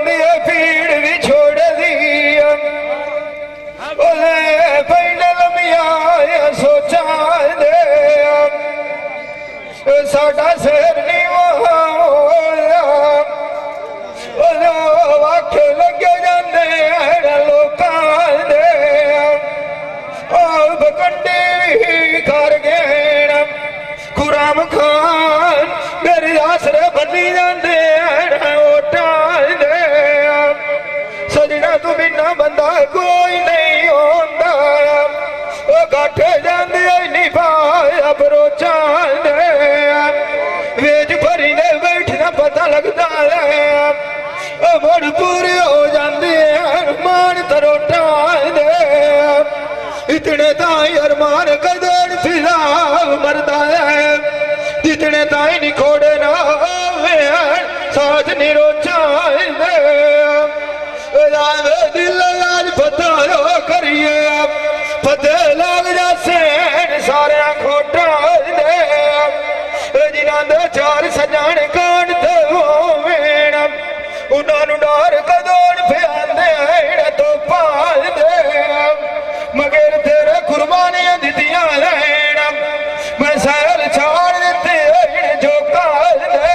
रोंदी है भीड़ भी छोड़ दी पहले लमिया सोचा दे साडा सिर नहीं वक् लगे जाते लोकां दे बकंडी कर गए खुराम खान मेरे आसरे बनी जाते वोटां दे सजना तू बिना बंदा कोई नहीं होता गठ जाते नहीं पाया बरोचा वेज भरी ने बैठना पता लगता है मुड़ पूरी हो जाती है मान तरोटा दे इतने ताई अरमान कदर फिजा मरदा है जितने ताई निखोड़े ना साथ निरोचा दे दिल आज पता करिए पते लग जासे सारे खोटा दे जिन्हों दे चार सजान कान ते होवेण उन्होंने डर कदों प्यादे तो पाल दे मगर तेरे कुर्बानियां दितियां लैन मैं सैल छाड़ दिते जो काल दे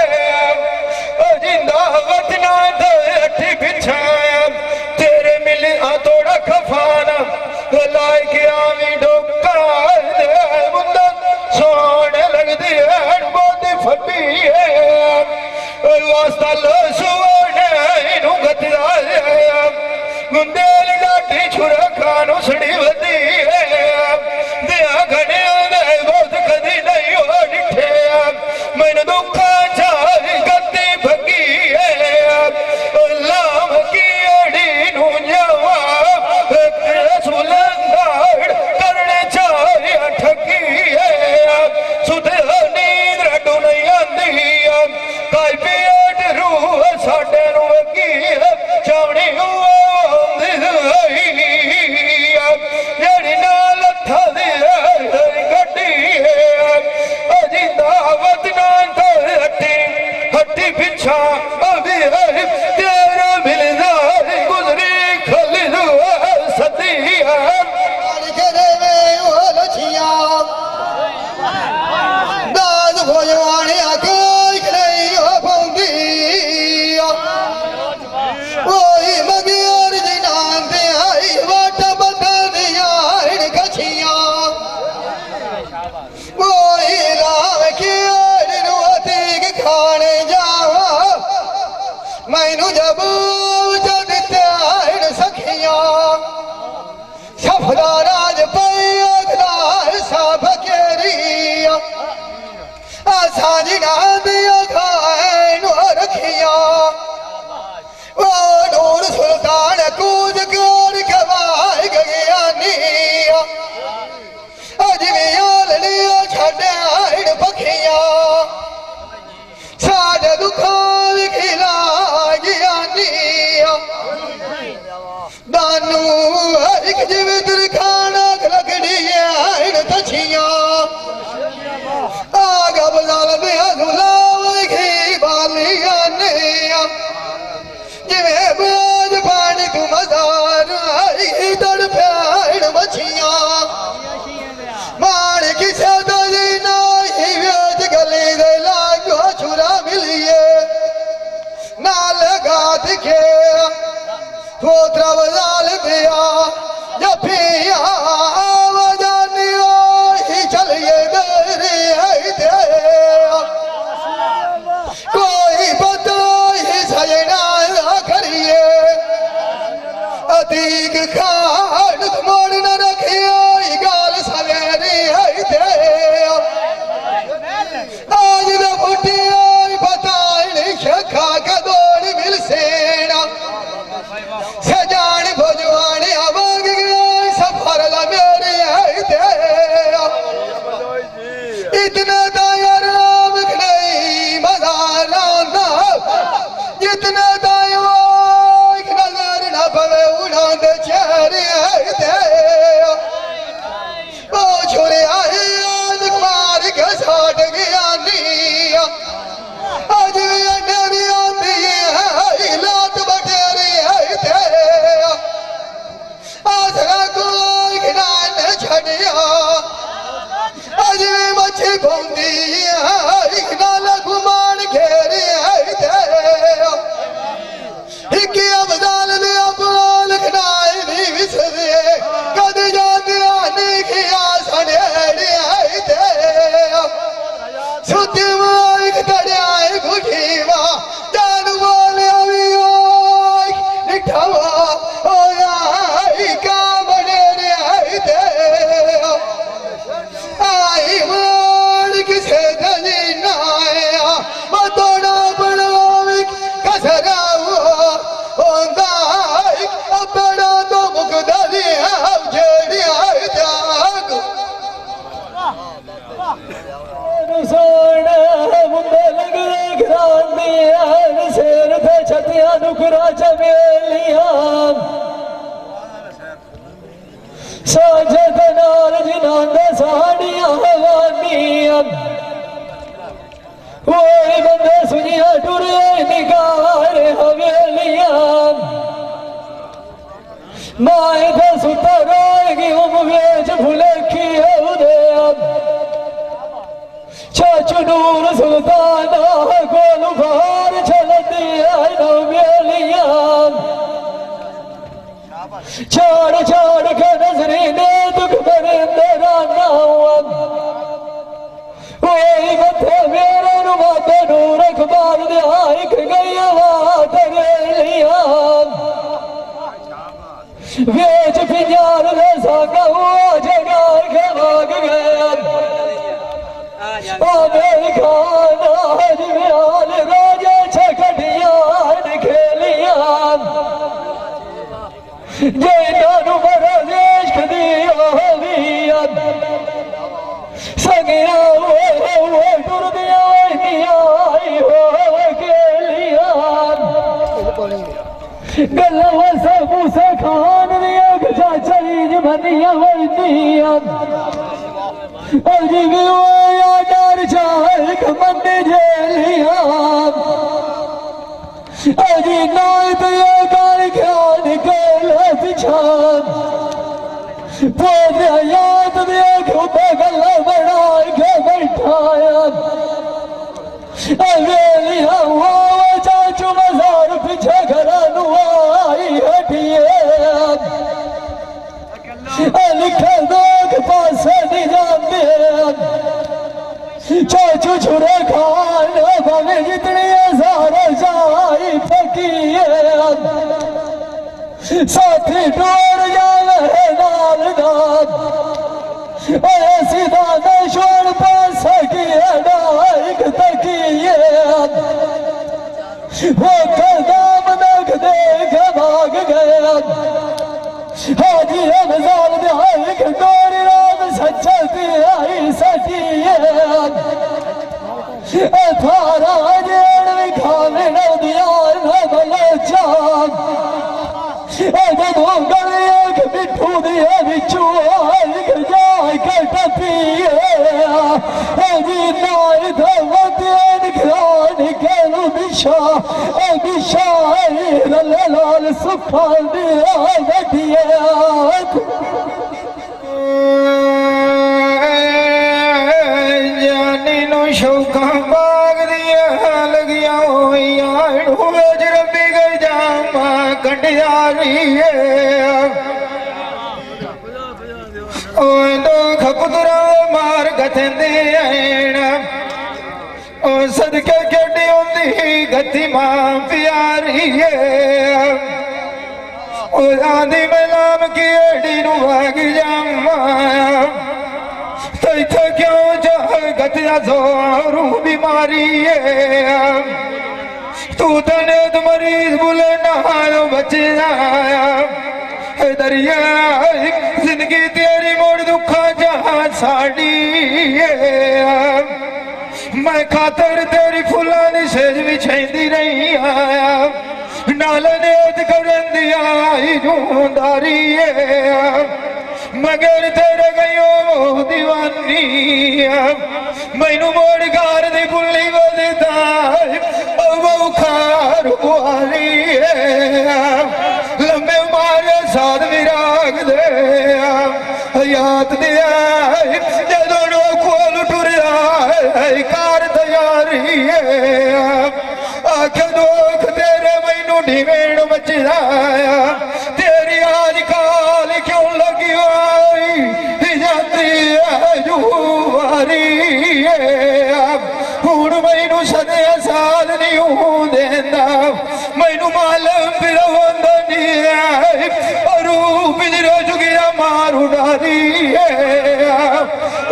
जिंदा वतना तो अठी पिछा तेरे मिले थोड़ा खफाना लाई के आवी डोका दे मुंडा सोने लगती है बहुत फटी है वास्ता लो सोने गुंदेल डाटी छुरा खानो सड़ी वती है दिया घने बहुत कदी नहीं हो डिठे मैंने दुखा चाही गद्दी भगी है लाम की अड़ी नू जावा सुलंदाड़ करने चाही ठगी है सुध नींद रडू नहीं आंदी काई पेट रूह साडे नू वगी है चावनी तेरा मिलना गुजरी खली सती दाद भोजवाने कोई नहीं हो पाऊंगी कोई मगियर जिनान पे आई वाट बदलिया गछिया कोई राम की खाने जावा मैनू जब सखिया सफदा राज पैदार सब केरिया साजिना दिया खाए रखिया ओ नूर सुल्तान कूद कर गवाए गया निया अजमिया लिया छड़ पखिया साढ़े दुखा खिला गया दानू एक जीवित खाना लगड़ी तछिया आग बजाल बालिया जिमें बोझ पानी तू मजार तड़प्याड़ मछिया मान किसे दली नहीं वेच गली दे लागो छुरा मिलिए नाल गा दिखे पोतरा बजाल पिया जफिया बजानियो ही चलिए गरी दे कोई पता ही सजना करिए अतीक खाड़ मोड़ न रखियो गाल सवेरी दे आज न फुटिया पता खा के दौड़ मिल सेना सजान भोजवाने आवाग सफर ला मेरे इतना दायर राम नहीं मजा जितना दायो नजर न पवे उड़ा दे चेहरे ओ छोरे आए मार के साट गया आज भी लात बटे एक अफजाल ने अपमान खनाए नहीं विसरे कद जाते आने की आशा नेड़े आई थे सुते माइक तड़ाए भुखीवा जान बोले अभी ओए निठावा ओ आई का बने रे आई थे आई मार किसे दली ना आया मतोड़ा बनवावे कसरा ओंदा बड़ा तो मुकदली अब जेड़ी आई जाग सोना मुंडे लग घरांदियां सिर पे छतियां नुकरा चमेलियां साजद नाल जिनांदे साड़ियां हवानियां ओए बंदे सुनिया टुरे निगार हवेलियां माए दा सुता रोएगी वेच फुलेखी उदया चाचू नूर सुल्ताना गोल बाहर चलती नवेलियां चाड़ चाड़ के नजरी ने दुख बरिंदरा नाम ओए मथे मेरे रुमाते नूर अखबार दे आइक गई आवाज रेलियां वेच पिंजार दे सागा हुआ जगार के भाग गया ओ मेरी खाना हजमियाल राजा छकटियान खेलियां जैनानु बड़ा देश खदिया हविया संगिया वो टुर दिया आई हो खेलियां गल्ला सब मुसे खान दिया गजा चलीज बनिया वैदियां अजी भी वो यार चाहे कमंद जेलियां अजी नाय तो ये कार क्या निकल पिछान पोते याद देख उठे गल्ला बड़ा के बैठाया अवेलियां वो चाचू मजार पीछे घरा नुआई हटिए लिखे लोग पास नहीं जाते चाचू छुरे खान भावे जितनी सारे जाई फकीए साथी डोर जावे नाल नाल सीधा नशोर पास की डाइक तकिए वो कदम नख देख भाग गया हाजी रमजान दिहाई के डोरी राम सच्ची आई सटिए थारा जेड़ भी खावे न दिया न भले चांद जदों गले एक मिठू दिए बिचू आई जाए के टपिए जी नाई धवतेन घरान केलू दिशा दिशा लाल सुखा दिया बैठिए जानी नो शौका बाग दिया लगिया होइया रबी गई जामा कंडिया दो खपुतरा मार गथंदे सदके केडी होंदी गति मां प्यारी आंधी में नाम की एडी नु भाग जामा तो क्यों जा गतिया जोरू बीमारी तू तने तो मरीज बुले नहायो बचया दरिया जिंदगी तेरी मोड़ दुखा जहां साड़ी मैं खातर तेरी फुलानी सेज भी छेंदी नहीं आया नाल नेत करन दिया जूंदारी मगर तेरे गयो दीवानी मैनू मोड़ गार दी बुली बदता वो खार वाली लंबे मारे साध विराग दे हयात दिया जदों कोल टुरिया कार तैयारी आख दुख तेरे मैनू ढूंढी वेण बचदा तेरी आज काल क्यों लगी आई जाती है जुआरी हुण मैनू सदया साध नहीं हूं देंदा मैनू मालम फिरवंदा नहीं है रूप बिजरो चुकिया मारू डारी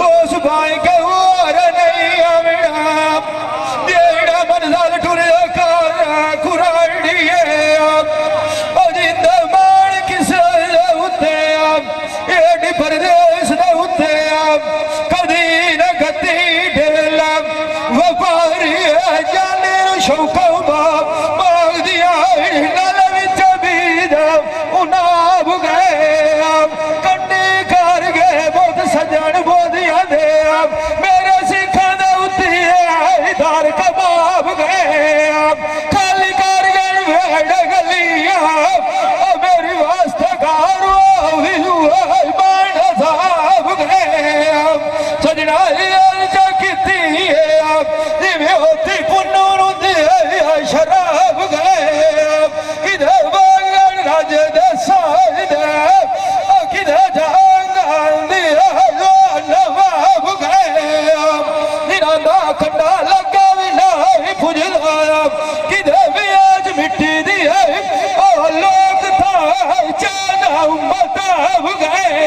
उस भाई के और नहीं आवड़ा जेड़ा मनसाल टुरे खुराड़ी जिंदा मान किस उत्ते एडी परदेश उत्ते कदी न गति ढेला व्यापारी जाने शौका मांग दिया नल विच बीज उनाब गए कंडी कर गए बहुत सजन बोधिया दे मेरे सिखा दे उत्ती धार कबाब गए खाली कर गए भेड़ गलिया मेरी वास्ते गारो बाण साहब गए सजना चकी जिम्मे होती पुन्नू शराब गए किधे बागन राज दे किधे जांगान नवाब गए निरांदा खंडा लगा भी नहीं पुजदा किधे भी आज मिट्टी दी है लोग था चाना मताब गए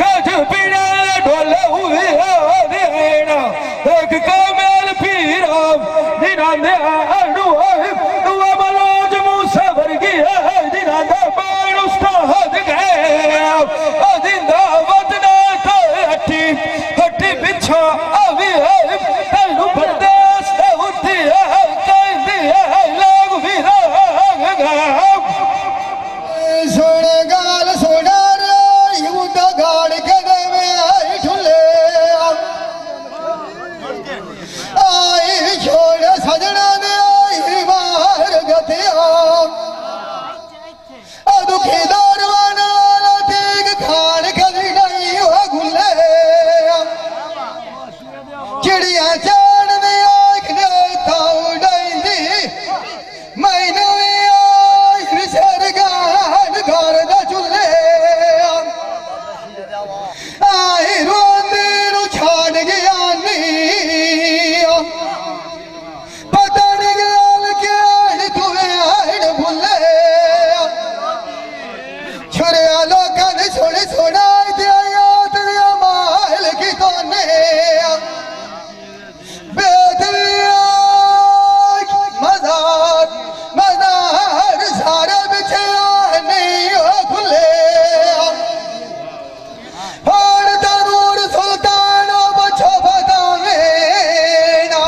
गज पीड़ा ढोले हुए देना एक कमेल पीरा निरांदे अड़ू मलोज मूसा वर्गी है निरांदा बाण उस्ताद गए जिंदा वतना तो हट्टी हट्टी पिछा अभी है तेनू परदेश उठी है कहती है लोग भी सोने गाल सोना रे युद्ध गाड़ के देवे आई ठुले आई छोड़ सजना ने आई बाहर गतिया दुखी दरवाना ठीक खान कदी नहीं हो गुले चिड़िया चाण ने आख ने ताऊ डैंदी मैनू आई सरगान घर दा चुले आई रोंदे नु छाड़ गया नी पता नहीं गल के तुवे आड़ भुले छुरिया लोकां ने सोने सोना दिया तेरा माल की तोने बेदरिया मजार मजार सारे बिछे नहीं हो खुले और तरूर सुल्तान बछो बतावे ना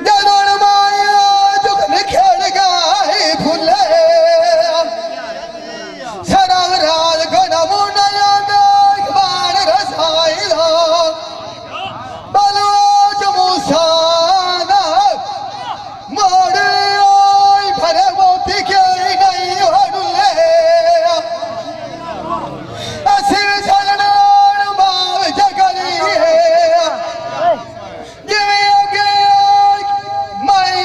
जदों माया जुगन खेड़ गए फुले सरंग राज को नमूना बाण रसायला बलोच मूसा मोड़ भरे मोती के नहीं हो डुले असी सलनान माव जगली जिवे मई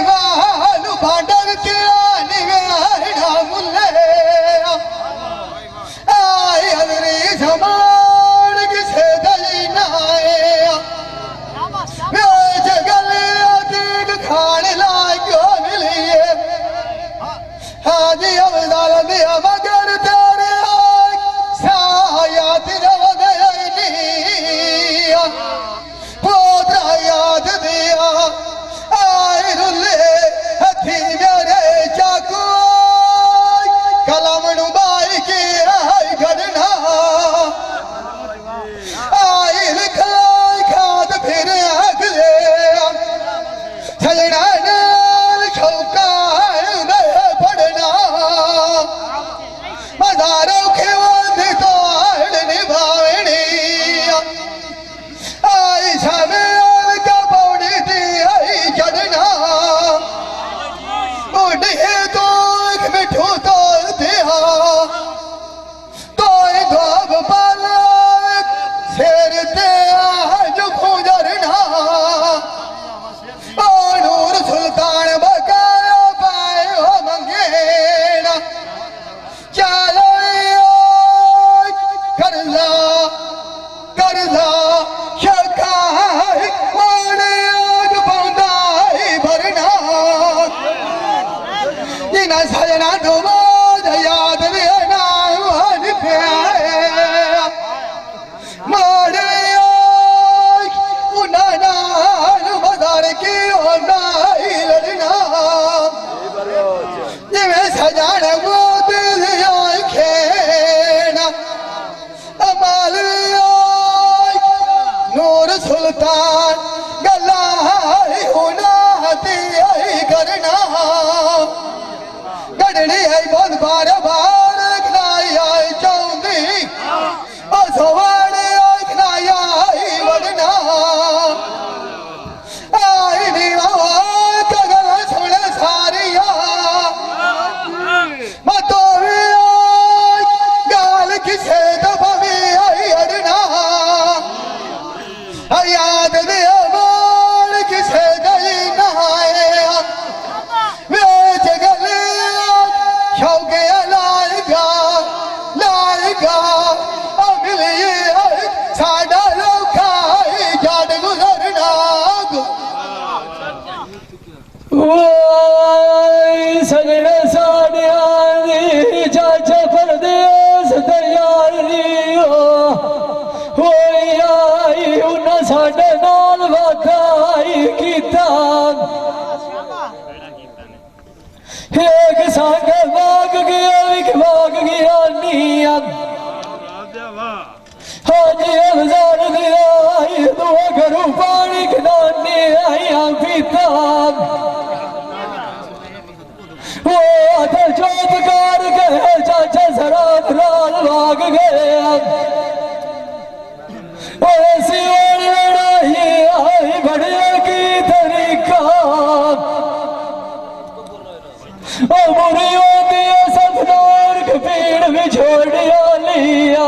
भाल भांडर के निवेड़ा मुले आई हजरी समान किसे दली नाए खान लाइयो मिलिए हाजी अवदाल दिया मगर तेरे सायात रव गए पोतरा याद दिया आए रुले हथी मेरे चाकू कलम नुबाई के आई घड़ना आई लिखाई खाद फिर अगले सजना नाल छौका पड़ना मजारों के वंद तो निभावनी आई सामे का पौड़ी थी आई चढ़ना उड़े तो एक मिठू तो दिया तो धोब पाला शेर ते आज गुजरना नूर सुल्तान बक तिना सजना तो बाद याद देना वन प्याया मारे उन्ना बाजार की होना लड़ना जिਵੇਂ सजान मोद खेना अमाल नूर सुल्तान गला होना करना गढ़नी है बहुत बार बार खनाई आई चाहती सवार खनाई आई वरना आई नहीं कगल सुन सारिया मतो गाल किसे दफा भी आई अड़ना याद दे बाल किसे गई नहाए शौके लाएगा लाएगा अगले साडा लोका जान गुजरना सगड़े साढ़े चाचा परदेस तैयारी होई आई उन्हें साढ़े नाल वादाई कीता एक संग भाग गया एक भाग गया नियम हाजी हजार दिया दुआ करूं पानी खिलाने आया पीता वो अधर चौपकार गए चाचा शराब रात भाग गए ऐसी लड़ाई आई बड़े की तरीका बुरी होती है सतनार भीड़ भी छोड़िया लिया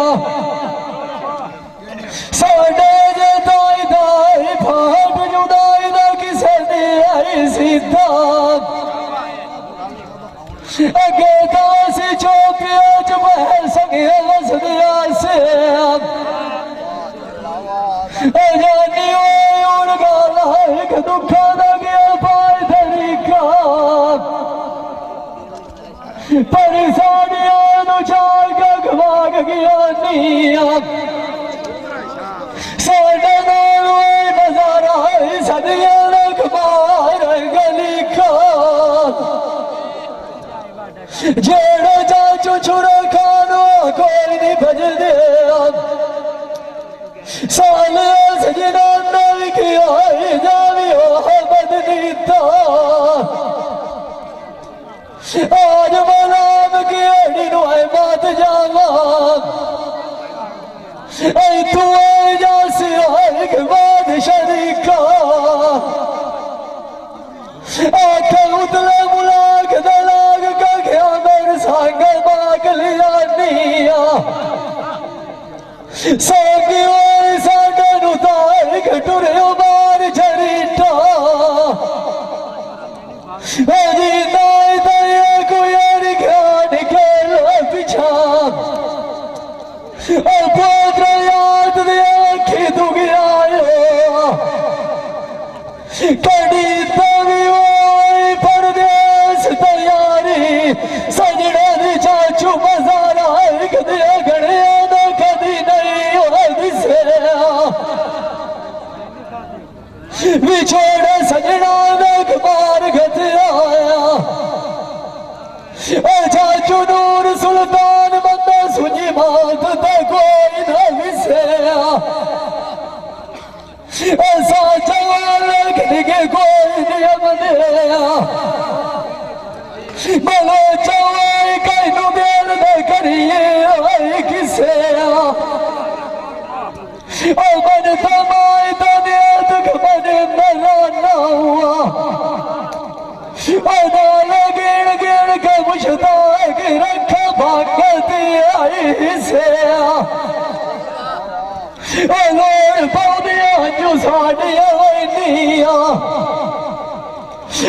साडे जे दाई दाई फाट जुड़ाई ना किसे दी आई सीधा अगे दासी चौकिया च महल सगे लस दिया से जानी उड़ गाला एक दुखा दा गया पाए तरीका परेशानियां नु चाल के भाग गया निया साडे नाल नजारा सदिया अखबार गली का जेड़ा चाचू छुरा खानो कोई नहीं भज दे साल सजना नल की आई जावी हो बदनीता आज मलाम की अड़ी नु है बात जावा ऐ तू आई जासी हर के बाद शरीका आखल उतले मुलाक दलाग का क्या मेरे संग बाग लिया निया संगी ओए साडे नु तार के टुरे बार झरीटा जी नाई दया कोई ज्ञान खेल पिछा पुत्र याद दिया आखी तू गया कड़ी तवी परदेस तैयारी सजना दी चाचू मजारा कदे गणे ना कदी नहीं दिसे बिछोड़े सजना ने अखबार गत आया चाचू नूर सुल्तान बंदा सुनी मात तो कोई न विसया ऐसा जवान के कोई नियम दिया बोलो चवाई कई नु बेल दे करिए किसे ओ मन तमाई तो नियत बने मलाना हुआ ओ नाल गिण गिण के मुश्ताक रखा भागती आई से ओ लोड़ पौदिया जो साडिया निया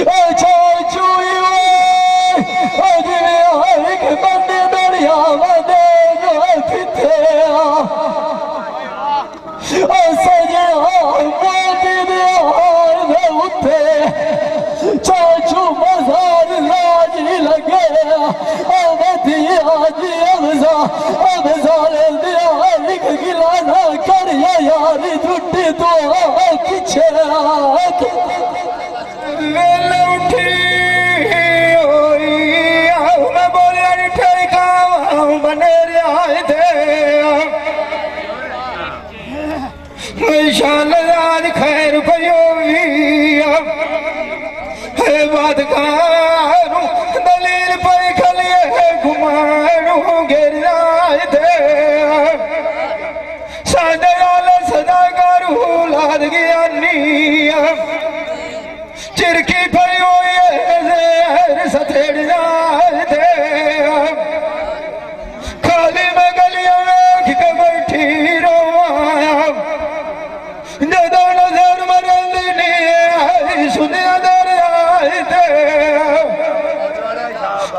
ओ चाचू ओ जिवे आई के बंदे दरिया वदे जो किथे ओ सजना मोती दे हार दे उत्ते चाचू मजार लाज लगे यारी झूठी तो पीछे वेले उठी होई आओ मैं बोलिया नी ठेका बने आए थे शान राज खैर पयो है बात कारू दलील पर खलिए घुमारू घेर आए थे साडे वाले सदा करू लाद गया नी चिरकी पई हुई है सथेड़ जाए थे खाली में गलियों में के बैठी रोवाया जदों नजर मरंदी नहीं सुनिया दर आए थे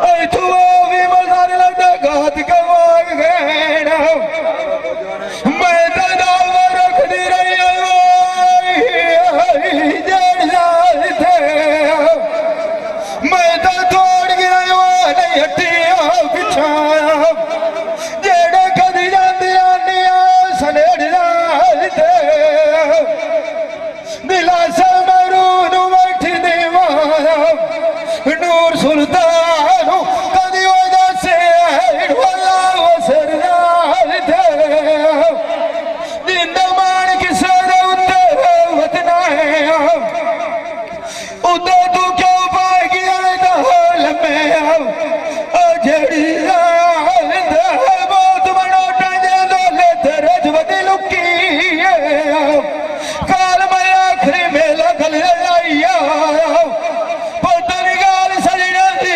ऐ तू भी मजार लगता घात कमाग गए मैं तो दाव रख दी रही जड़ जाए थे मैं तो तोड़ गया नहीं हटिया पिछाया जेड़े कदी जाती आनिया सनेड़ जाए थे दिलासा मरू बैठी दीवाया नूर सुल्तान कदी वजह से सर जाए थे जिंदमान किसे वतना है उदे तू क्यों पाए गया लम्बे जड़ी बहुत बड़ो टांजे दोले तेरे जवदी लुकी काल मैं आखिरी मेला गले आइया पतनी गाल सड़ी दी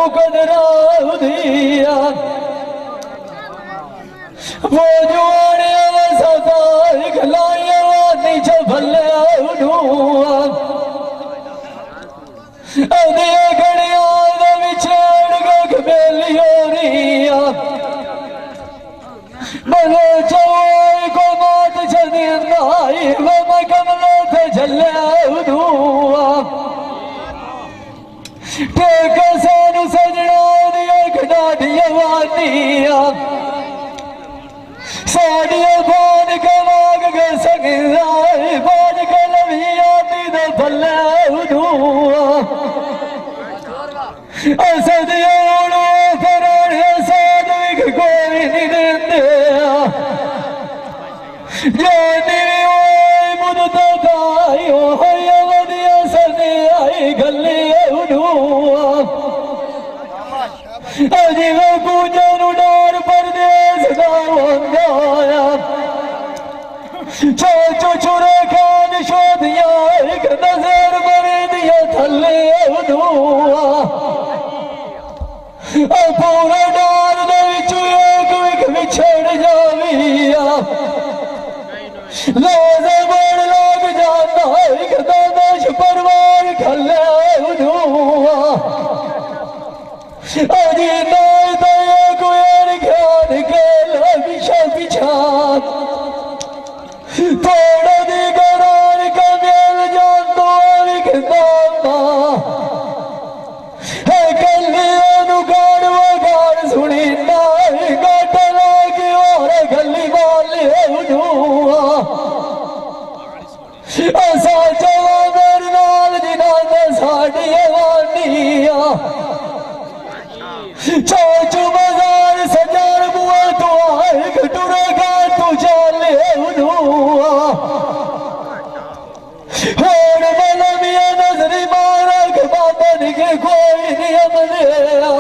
मुकदरा दिया वो जुआने वसता खलाया नीचे भले उठूआ अदे घड़िया दे विछड़ के खबेलियो रिया मनो चोई को मात छदिंदाई वो मैं कमलों पे झले उठूआ टेक सानू सजना दिया खडाडिया वानिया साड़िया बान के मांग के संगराई बाज के लविया दी दे भले उठूआ सदिया उड़ो फराड़िया साधविक कोई नहीं देंदे जानी ओए मुदता काई ओ होया वदिया सदिया आई गली उठूआ अजीवे पूजन उडार परदेस दा वंदाया चो चुरे खान शोधिया एक नजर मरे दिया थले उठूआ पूरा डाल दे एक बिछड़ जाविया लोजे बड़ लोग जाता एक दादाश परवार खले उठूआ अजी नाय दया कोयर ख्याल के लबिशा पिछात तोड़ दी गरार का मेल जान तो एक दामा है कलियानु गाड़ वगाड़ सुनी नाय गाट लागी और गली वाले उठूआ असा चवा मेरे नाल जिना साड़ी वानिया चौचू बाजार सजार बुआ तो आए घटुरा का तू चाले उठूआ होड़ वाला मिया नजरी मारा के बाबा के कोई नियम दिया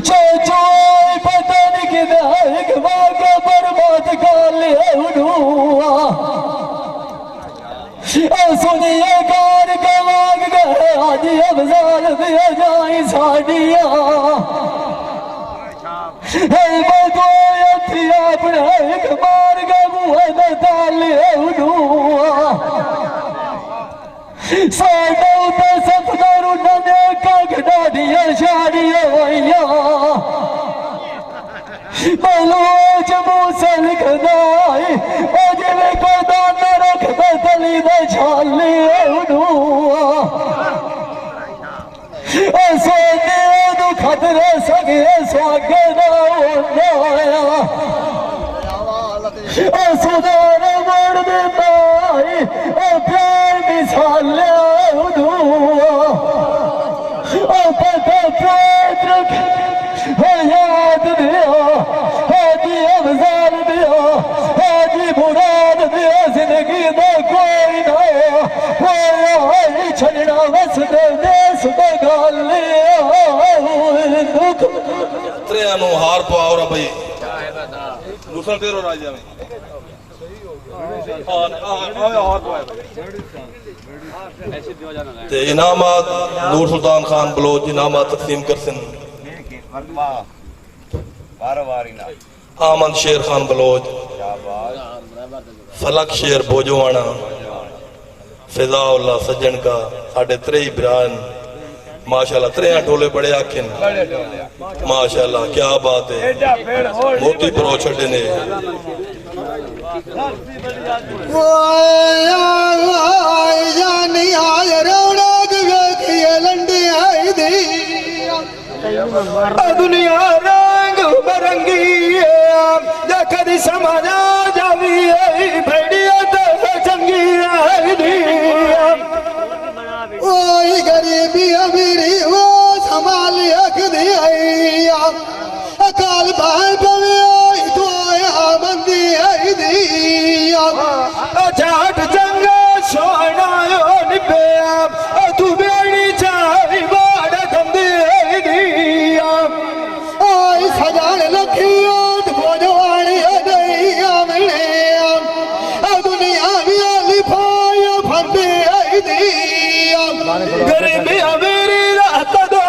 चौचू आए पता नहीं कि दाए के बागा बर्बाद कर ले उठूआ सुनिए कार का मांग गए आज अफजाल दिया जाए साड़िया अपने एक मार का मुँह डाले उठूआ साढ़े उते सफदर उन्होंने का गडाडिया शाड़िया वैया मलोच मूसल खदाई अजवे को दान रख बदली दे छाली उठूआ सोने दु खतरे सगे स्वागे नाया सुधार मोड़ देता प्यार मिसाले उठूआ पता प्रेत रख याद दिया हाजी अफजाल दिया हाजी मुराद दिया जिंदगी दा कोई ना छड़ना बस देश दा गल दुख त्रेया नु हार पाओ रा भाई दूसरा तेरो राजा में ते इनामात नूर सुल्तान खान बलोच इनामात तकसीम करसन आमद शेर खान बलोच फलक शेर बोजवाना फिजाउल्लाह सज्जन का साढ़े त्रेई बिरान माशाल्लाह त्रेया टोले बड़े आखिन माशाल्लाह क्या बात है मोती परो छड़े ने जानी आय रौनक वेखिए लंडी आई दी दुनिया रंग बरंगी कदी समाजा जावी भेड़िया तो चंगी ओई गरीबी अमीरी वो संभाल अख दी आई अकाल बाल पवे तो आया बंदी आई दी जाट जंग सोना निपे तू बेड़ी चाई बाड़ धंधे ओई सजान लखियो भोजवाड़ी अदैया मिले दुनिया भी लिफाया फंदे आई दी गरीबी अमीरी रात दो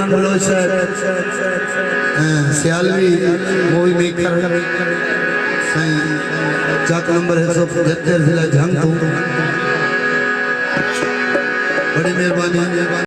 जान बलोच सियालवी मूवी मेकर साईं चाक नंबर 175 जिला जंग तू बड़ी मेहरबानी